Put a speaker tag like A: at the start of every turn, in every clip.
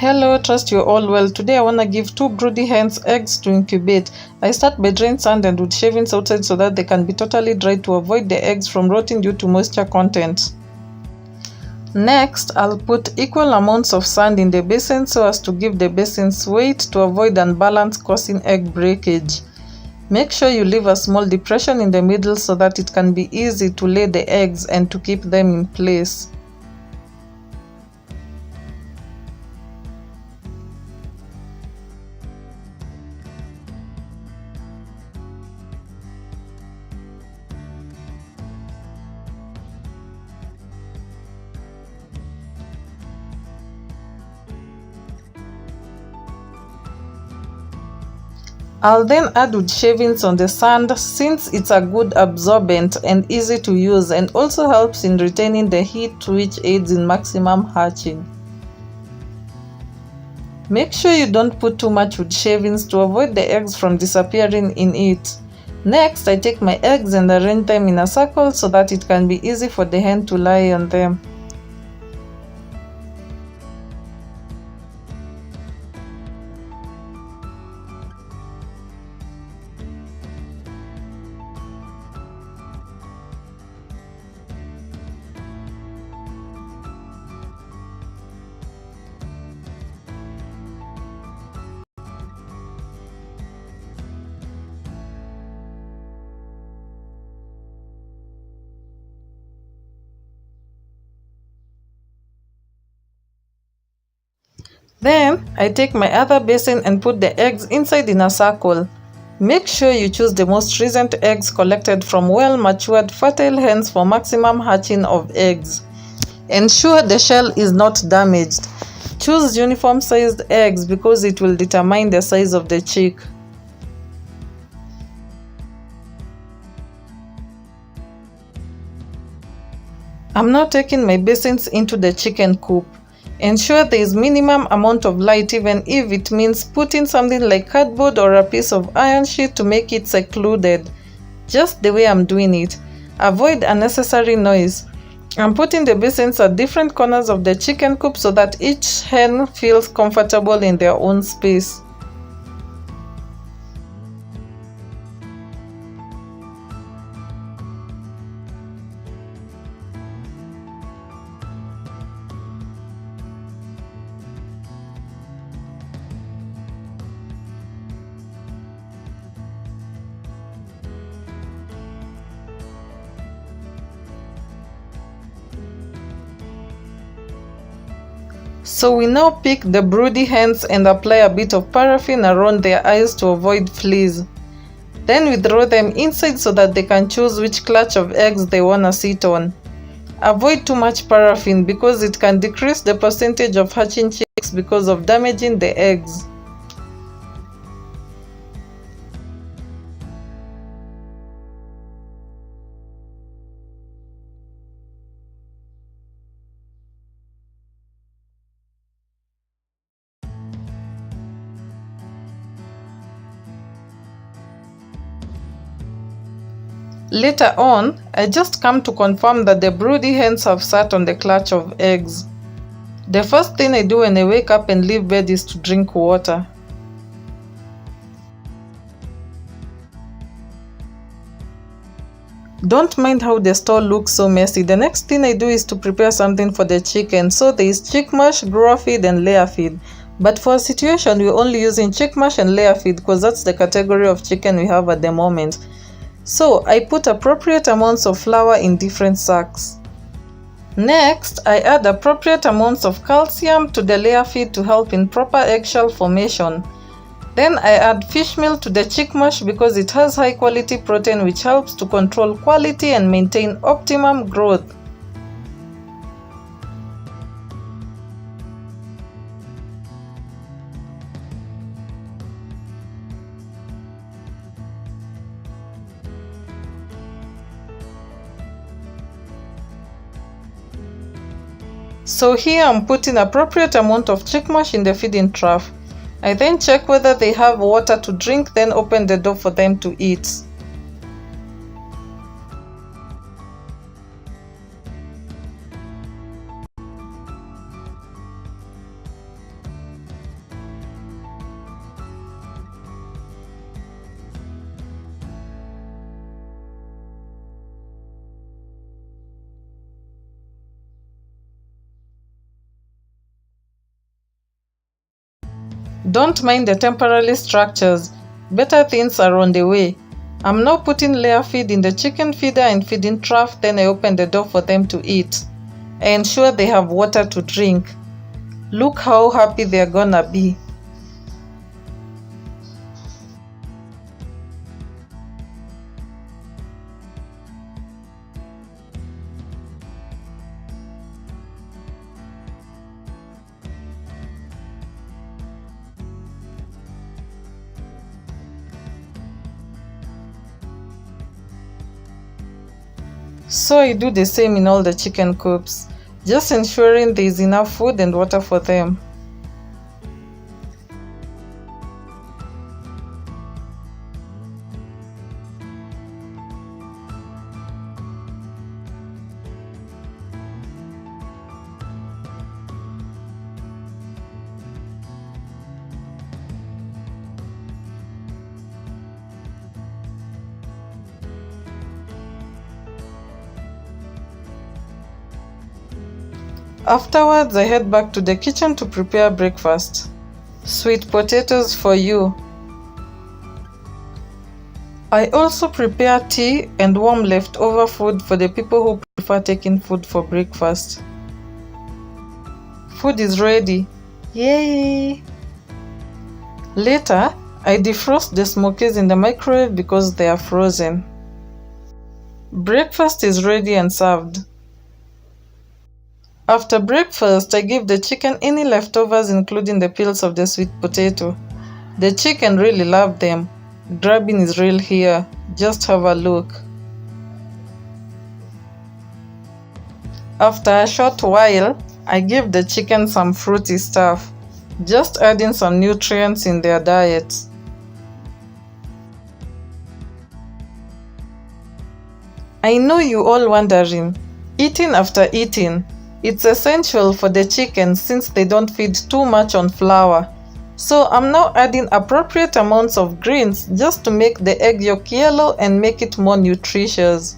A: Hello, trust you're all well. Today I want to give two broody hens eggs to incubate. I start by drying sand and wood shavings outside so that they can be totally dry to avoid the eggs from rotting due to moisture content. Next, I'll put equal amounts of sand in the basin so as to give the basins weight to avoid unbalance causing egg breakage. Make sure you leave a small depression in the middle so that it can be easy to lay the eggs and to keep them in place. I'll then add wood shavings on the sand since it's a good absorbent and easy to use and also helps in retaining the heat, which aids in maximum hatching. Make sure you don't put too much wood shavings to avoid the eggs from disappearing in it. Next, I take my eggs and arrange them in a circle so that it can be easy for the hen to lie on them. Then, I take my other basin and put the eggs inside in a circle. Make sure you choose the most recent eggs collected from well-matured fertile hens for maximum hatching of eggs. Ensure the shell is not damaged. Choose uniform-sized eggs because it will determine the size of the chick. I'm now taking my basins into the chicken coop. Ensure there is minimum amount of light, even if it means putting something like cardboard or a piece of iron sheet to make it secluded. Just the way I'm doing it. Avoid unnecessary noise. I'm putting the basins at different corners of the chicken coop so that each hen feels comfortable in their own space. So we now pick the broody hens and apply a bit of paraffin around their eyes to avoid fleas. Then we throw them inside so that they can choose which clutch of eggs they wanna sit on. Avoid too much paraffin because it can decrease the percentage of hatching chicks because of damaging the eggs. Later on, I just come to confirm that the broody hens have sat on the clutch of eggs. The first thing I do when I wake up and leave bed is to drink water. Don't mind how the store looks so messy. The next thing I do is to prepare something for the chicken. So there is chick mash, grower feed and layer feed. But for a situation, we're only using chick mash and layer feed because that's the category of chicken we have at the moment. So I put appropriate amounts of flour in different sacks. Next, I add appropriate amounts of calcium to the layer feed to help in proper eggshell formation. Then I add fish meal to the chick mash because it has high quality protein which helps to control quality and maintain optimum growth. So here I'm putting appropriate amount of chick mash in the feeding trough. I then check whether they have water to drink, then open the door for them to eat. Don't mind the temporary structures, better things are on the way. I'm now putting layer feed in the chicken feeder and feeding trough, then I open the door for them to eat. I ensure they have water to drink. Look how happy they're gonna be. So I do the same in all the chicken coops, just ensuring there is enough food and water for them. Afterwards, I head back to the kitchen to prepare breakfast. Sweet potatoes for you. I also prepare tea and warm leftover food for the people who prefer taking food for breakfast. Food is ready. Yay! Later, I defrost the smokies in the microwave because they are frozen. Breakfast is ready and served. After breakfast, I give the chicken any leftovers, including the peels of the sweet potato. The chicken really love them. Grabbing is real here. Just have a look. After a short while, I give the chicken some fruity stuff, just adding some nutrients in their diet. I know you all wondering, eating after eating. It's essential for the chickens since they don't feed too much on flour. So I'm now adding appropriate amounts of greens just to make the egg yolk yellow and make it more nutritious.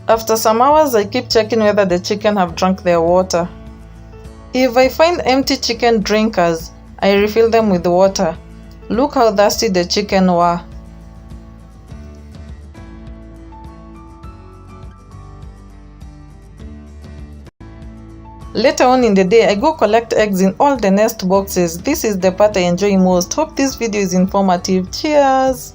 A: After some hours, I keep checking whether the chicken have drunk their water. If I find empty chicken drinkers, I refill them with water. Look how thirsty the chicken were. Later on in the day, I go collect eggs in all the nest boxes. This is the part I enjoy most. Hope this video is informative. Cheers!